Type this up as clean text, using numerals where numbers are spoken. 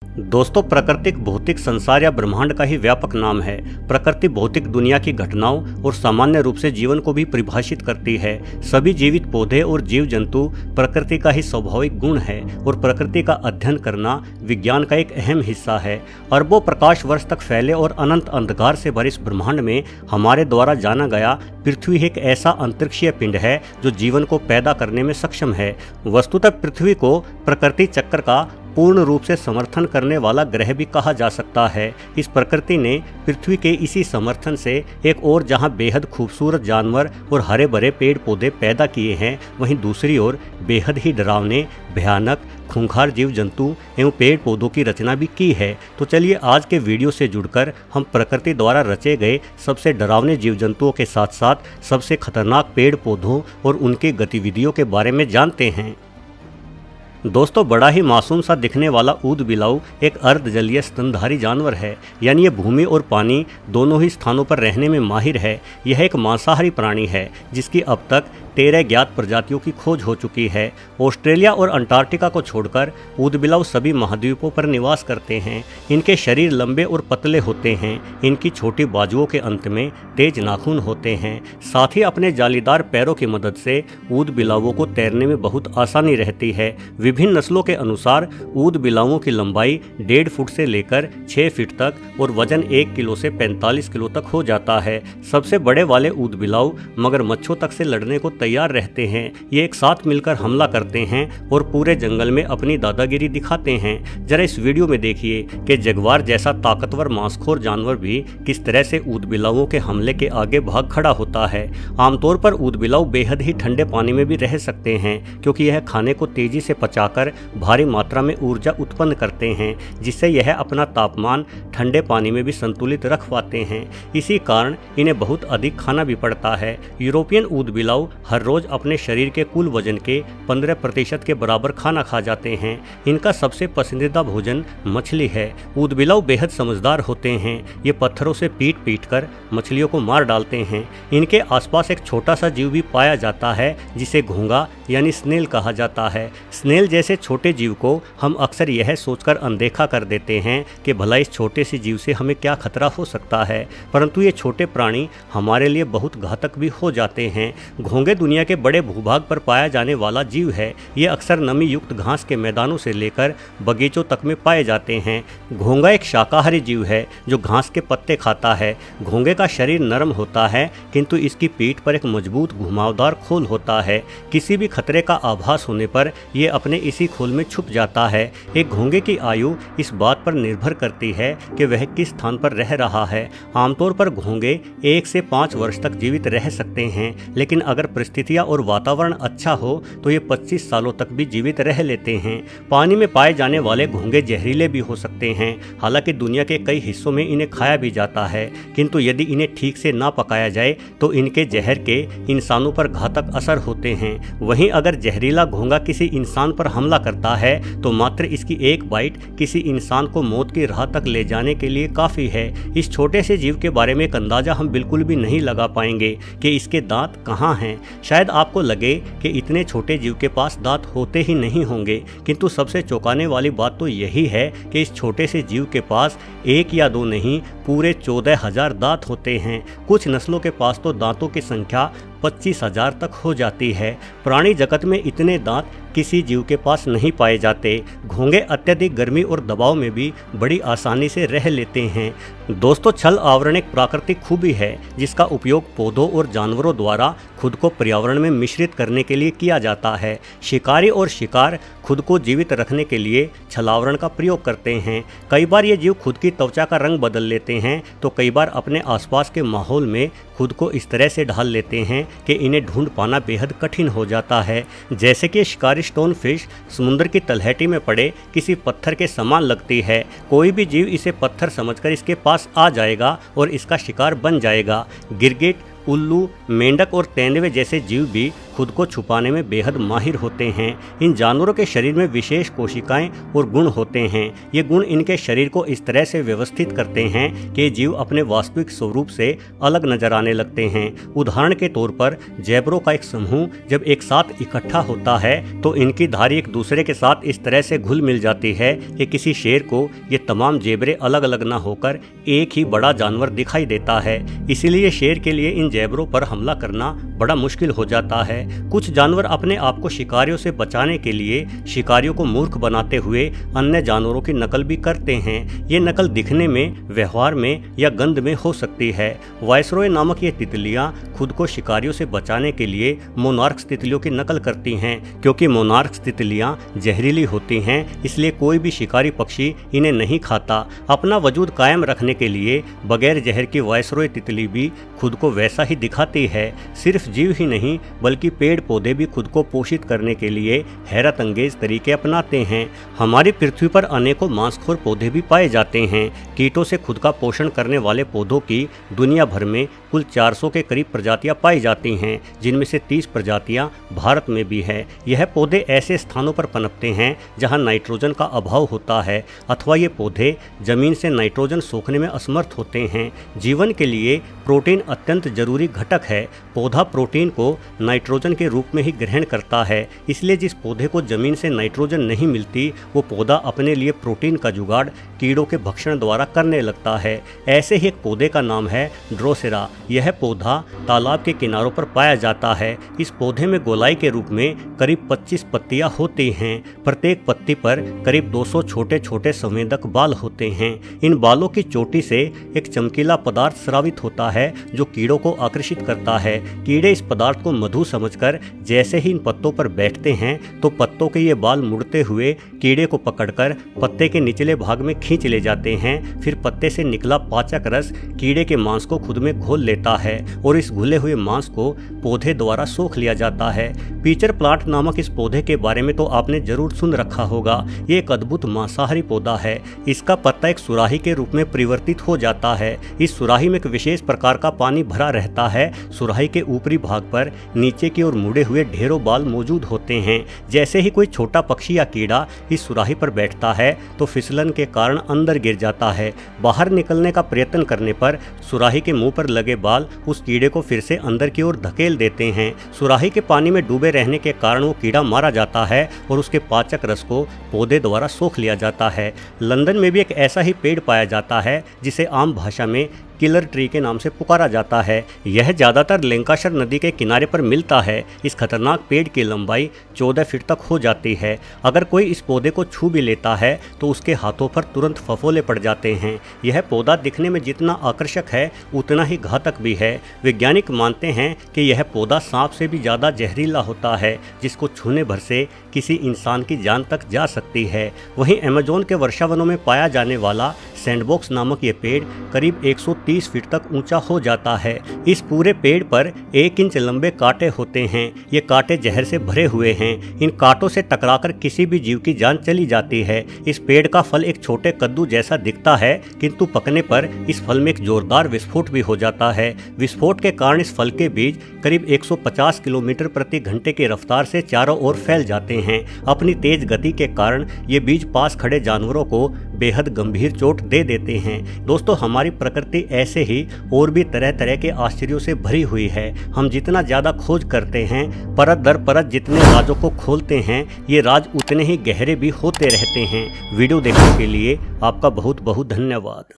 दोस्तों, प्राकृतिक भौतिक संसार या ब्रह्मांड का ही व्यापक नाम है। प्रकृति भौतिक दुनिया की घटनाओं और सामान्य रूप से जीवन को भी परिभाषित करती है। सभी जीवित पौधे और जीव जंतु प्रकृति का ही स्वाभाविक गुण है और प्रकृति का अध्ययन करना विज्ञान का एक अहम हिस्सा है। अरबों प्रकाश वर्ष तक फैले और अनंत अंधकार से भरे इस ब्रह्मांड में हमारे द्वारा जाना गया पृथ्वी एक ऐसा अंतरिक्षीय पिंड है जो जीवन को पैदा करने में सक्षम है। वस्तुतः पृथ्वी को प्रकृति चक्र का पूर्ण रूप से समर्थन करने वाला ग्रह भी कहा जा सकता है। इस प्रकृति ने पृथ्वी के इसी समर्थन से एक और जहां बेहद खूबसूरत जानवर और हरे भरे पेड़ पौधे पैदा किए हैं, वहीं दूसरी ओर बेहद ही डरावने, भयानक, खूंखार जीव जंतु एवं पेड़ पौधों की रचना भी की है। तो चलिए आज के वीडियो से जुड़कर हम प्रकृति द्वारा रचे गए सबसे डरावने जीव जंतुओं के साथ साथ सबसे खतरनाक पेड़ पौधों और उनकी गतिविधियों के बारे में जानते हैं। दोस्तों, बड़ा ही मासूम सा दिखने वाला ऊदबिलाऊ एक अर्धजलीय स्तनधारी जानवर है, यानी ये भूमि और पानी दोनों ही स्थानों पर रहने में माहिर है। यह एक मांसाहारी प्राणी है जिसकी अब तक 13 ज्ञात प्रजातियों की खोज हो चुकी है। ऑस्ट्रेलिया और अंटार्कटिका को छोड़कर ऊदबिलाऊ सभी महाद्वीपों पर निवास करते हैं। इनके शरीर लंबे और पतले होते हैं। इनकी छोटी बाजुओं के अंत में तेज नाखून होते हैं। साथ ही अपने जालीदार पैरों की मदद से ऊदबिलाऊओं को तैरने में बहुत आसानी रहती है। विभिन्न नस्लों के अनुसार ऊदबिलाऊओं की लंबाई 1.5 फुट से लेकर 6 फीट तक और वजन 1 किलो से 45 किलो तक हो जाता है। सबसे बड़े वाले ऊदबिलाऊ मगरमच्छों तक से लड़ने को तैयार रहते हैं। ये एक साथ मिलकर हमला करते हैं और पूरे जंगल में अपनी दादागिरी दिखाते हैं। जरा इस वीडियो में देखिए कि जगुआर जैसा ताकतवर मांसखोर जानवर भी किस तरह से ऊदबिलाऊओं के हमले के आगे भाग खड़ा होता है। आमतौर पर ऊदबिलाऊ बेहद ही ठंडे पानी में भी रह सकते हैं, क्योंकि यह खाने को तेजी से पचाकर भारी मात्रा में ऊर्जा उत्पन्न करते हैं, जिससे यह अपना तापमान ठंडे पानी में भी संतुलित रख पाते हैं। इसी कारण इन्हें बहुत अधिक खाना भी पड़ता है। यूरोपियन ऊदबिलाऊ हर रोज अपने शरीर के कुल वजन के 15% के बराबर खाना खा जाते हैं। इनका सबसे पसंदीदा भोजन मछली है। ऊदबिलाऊ बेहद समझदार होते हैं। ये पत्थरों से पीट पीट कर मछलियों को मार डालते हैं। इनके आसपास एक छोटा सा जीव भी पाया जाता है जिसे घोंगा यानी स्नेल कहा जाता है। स्नेल जैसे छोटे जीव को हम अक्सर यह सोचकर अनदेखा कर देते हैं कि भला इस छोटे से जीव से हमें क्या खतरा हो सकता है, परंतु ये छोटे प्राणी हमारे लिए बहुत घातक भी हो जाते हैं। घोंगे दुनिया के बड़े भूभाग पर पाया जाने वाला जीव है। ये अक्सर नमी युक्त घास के मैदानों से लेकर बगीचों तक में पाए जाते हैं। घोंगा एक शाकाहारी जीव है जो घास के पत्ते खाता है। घोंगे का शरीर नरम होता है, किंतु इसकी पीठ पर एक मजबूत घुमावदार खोल होता है। किसी भी खतरे का आभास होने पर यह अपने इसी खोल में छुप जाता है। एक घोंगे की आयु इस बात पर निर्भर करती है कि वह किस स्थान पर रह रहा है। आमतौर पर घोंगे 1 से 5 वर्ष तक जीवित रह सकते हैं, लेकिन अगर परिस्थितियां और वातावरण अच्छा हो तो ये 25 सालों तक भी जीवित रह लेते हैं। पानी में पाए जाने वाले घोंगे जहरीले भी हो सकते हैं। हालांकि दुनिया के कई हिस्सों में इन्हें खाया भी जाता है, किंतु यदि इन्हें ठीक से ना पकाया जाए तो इनके जहर के इंसानों पर घातक असर होते हैं। वहीं अगर जहरीला घोंगा किसी इंसान पर हमला करता है तो मात्र इसकी एक बाइट किसी इंसान को मौत की राह तक ले जाने के लिए काफ़ी है। इस छोटे से जीव के बारे में एक अंदाज़ा हम बिल्कुल भी नहीं लगा पाएंगे कि इसके दांत कहाँ हैं। शायद आपको लगे कि इतने छोटे जीव के पास दांत होते ही नहीं होंगे, किंतु सबसे चौंकाने वाली बात तो यही है कि इस छोटे से जीव के पास 1 या 2 नहीं, पूरे 14,000 दांत होते हैं। कुछ नस्लों के पास तो दांतों की संख्या 25,000 तक हो जाती है। प्राणी जगत में इतने दांत किसी जीव के पास नहीं पाए जाते। घोंगे अत्यधिक गर्मी और दबाव में भी बड़ी आसानी से रह लेते हैं। दोस्तों, छल आवरण एक प्राकृतिक खूबी है जिसका उपयोग पौधों और जानवरों द्वारा खुद को पर्यावरण में मिश्रित करने के लिए किया जाता है। शिकारी और शिकार खुद को जीवित रखने के लिए छलावरण का प्रयोग करते हैं। कई बार ये जीव खुद की त्वचा का रंग बदल लेते हैं, तो कई बार अपने आसपास के माहौल में खुद को इस तरह से ढाल लेते हैं कि इन्हें ढूंढ पाना बेहद कठिन हो जाता है। जैसे कि शिकारी स्टोन फिश समुद्र की तलहटी में पड़े किसी पत्थर के समान लगती है। कोई भी जीव इसे पत्थर समझकर इसके पास आ जाएगा और इसका शिकार बन जाएगा। गिरगिट, उल्लू, मेंढक और तेंदुए जैसे जीव भी खुद को छुपाने में बेहद माहिर होते हैं। इन जानवरों के शरीर में विशेष कोशिकाएं और गुण होते हैं। ये गुण इनके शरीर को इस तरह से व्यवस्थित करते हैं कि जीव अपने वास्तविक स्वरूप से अलग नजर आने लगते हैं। उदाहरण के तौर पर जैबरों का एक समूह जब एक साथ इकट्ठा होता है तो इनकी धारी एक दूसरे के साथ इस तरह से घुल मिल जाती है कि किसी शेर को ये तमाम जेबरे अलग अलग न होकर एक ही बड़ा जानवर दिखाई देता है। इसीलिए शेर के लिए इन जैबरों पर हमला करना बड़ा मुश्किल हो जाता है। कुछ जानवर अपने आप को शिकारियों से बचाने के लिए शिकारियों को मूर्ख बनाते हुए अन्य जानवरों की नकल भी करते हैं। ये नकल दिखने में, व्यवहार में या गंध में हो सकती है। वायसरॉय नामक ये तितलियां खुद को शिकारियों से बचाने के लिए मोनार्क्स तितलियों की नकल करती हैं। क्योंकि मोनार्क्स तितलियां जहरीली होती हैं, इसलिए कोई भी शिकारी पक्षी इन्हें नहीं खाता। अपना वजूद कायम रखने के लिए बगैर जहर की वायसरॉय तितली भी खुद को वैसा ही दिखाती है। सिर्फ जीव ही नहीं बल्कि पेड़ पौधे भी खुद को पोषित करने के लिए हैरत अंगेज तरीके अपनाते हैं। हमारी पृथ्वी पर अनेकों मांसखोर पौधे भी पाए जाते हैं। कीटों से खुद का पोषण करने वाले पौधों की दुनिया भर में कुल 400 के करीब प्रजातियां पाई जाती हैं, जिनमें से 30 प्रजातियां भारत में भी है। यह पौधे ऐसे स्थानों पर पनपते हैं जहां नाइट्रोजन का अभाव होता है अथवा ये पौधे जमीन से नाइट्रोजन सोखने में असमर्थ होते हैं। जीवन के लिए प्रोटीन अत्यंत जरूरी घटक है। पौधा प्रोटीन को नाइट्रोजन के रूप में ही ग्रहण करता है, इसलिए जिस पौधे को जमीन से नाइट्रोजन नहीं मिलती वो पौधा अपने लिए प्रोटीन का जुगाड़ कीड़ों के भक्षण द्वारा करने लगता है। ऐसे ही एक पौधे का नाम है ड्रोसेरा। यह पौधा तालाब के किनारों पर पाया जाता है। इस पौधे में गोलाई के रूप में करीब 25 पत्तियां होती हैं। प्रत्येक पत्ती पर करीब 200 छोटे छोटे संवेदक बाल होते हैं। इन बालों की चोटी से एक चमकीला पदार्थ स्रावित होता है जो कीड़ों को आकर्षित करता है। कीड़े इस पदार्थ को मधु समझकर जैसे ही इन पत्तों पर बैठते हैं तो पत्तों के ये बाल मुड़ते हुए कीड़े को पकड़कर पत्ते के निचले भाग में खींच ले जाते हैं। फिर पत्ते से निकला पाचक रस कीड़े के मांस को खुद में घोल लेता है और इस घुले हुए मांस को पौधे द्वारा सोख लिया जाता है। पीचर प्लांट नामक इस पौधे के बारे में तो आपने जरूर सुन रखा होगा। ये एक अद्भुत मांसाहारी पौधा है। इसका पत्ता एक सुराही के रूप में परिवर्तित हो जाता है। इस सुराही में एक विशेष प्रकार का पानी भरा रहता है। सुराही के ऊपरी भाग पर नीचे की ओर मुड़े हुए ढेरों बाल मौजूद होते हैं। जैसे ही कोई छोटा पक्षी या कीड़ा इस सुराही पर बैठता है तो फिसलन के कारण अंदर गिर जाता है। बाहर निकलने का प्रयत्न करने पर सुराही के मुंह पर लगे बाल उस कीड़े को फिर से अंदर की ओर धकेल देते हैं। सुराही के पानी में डूबे रहने के कारण वो कीड़ा मारा जाता है और उसके पाचक रस को पौधे द्वारा सोख लिया जाता है। लंदन में भी एक ऐसा ही पेड़ पाया जाता है जिसे आम भाषा में किलर ट्री के नाम से पुकारा जाता है। यह ज़्यादातर लैंकाशायर नदी के किनारे पर मिलता है। इस खतरनाक पेड़ की लंबाई 14 फीट तक हो जाती है। अगर कोई इस पौधे को छू भी लेता है तो उसके हाथों पर तुरंत फफोले पड़ जाते हैं। यह पौधा दिखने में जितना आकर्षक है उतना ही घातक भी है। वैज्ञानिक मानते हैं कि यह पौधा सांप से भी ज़्यादा जहरीला होता है, जिसको छूने भर से किसी इंसान की जान तक जा सकती है। वहीं अमेज़न के वर्षावनों में पाया जाने वाला सैंडबॉक्स नामक ये पेड़ करीब 130 फीट तक ऊंचा हो जाता है। इस पूरे पेड़ पर 1 इंच लंबे कांटे होते हैं। ये कांटे जहर से भरे हुए हैं। इन कांटों से टकराकर किसी भी जीव की जान चली जाती है। इस पेड़ का फल एक छोटे कद्दू जैसा दिखता है, किंतु पकने पर इस फल में एक जोरदार विस्फोट भी हो जाता है। विस्फोट के कारण इस फल के बीज करीब 150 किलोमीटर प्रति घंटे की रफ्तार से चारों ओर फैल जाते हैं। अपनी तेज गति के कारण ये बीज पास खड़े जानवरों को बेहद गंभीर चोट दे देते हैं। दोस्तों, हमारी प्रकृति ऐसे ही और भी तरह तरह के आश्चर्यों से भरी हुई है। हम जितना ज्यादा खोज करते हैं, परत दर परत जितने राजों को खोलते हैं, ये राज उतने ही गहरे भी होते रहते हैं। वीडियो देखने के लिए आपका बहुत बहुत धन्यवाद।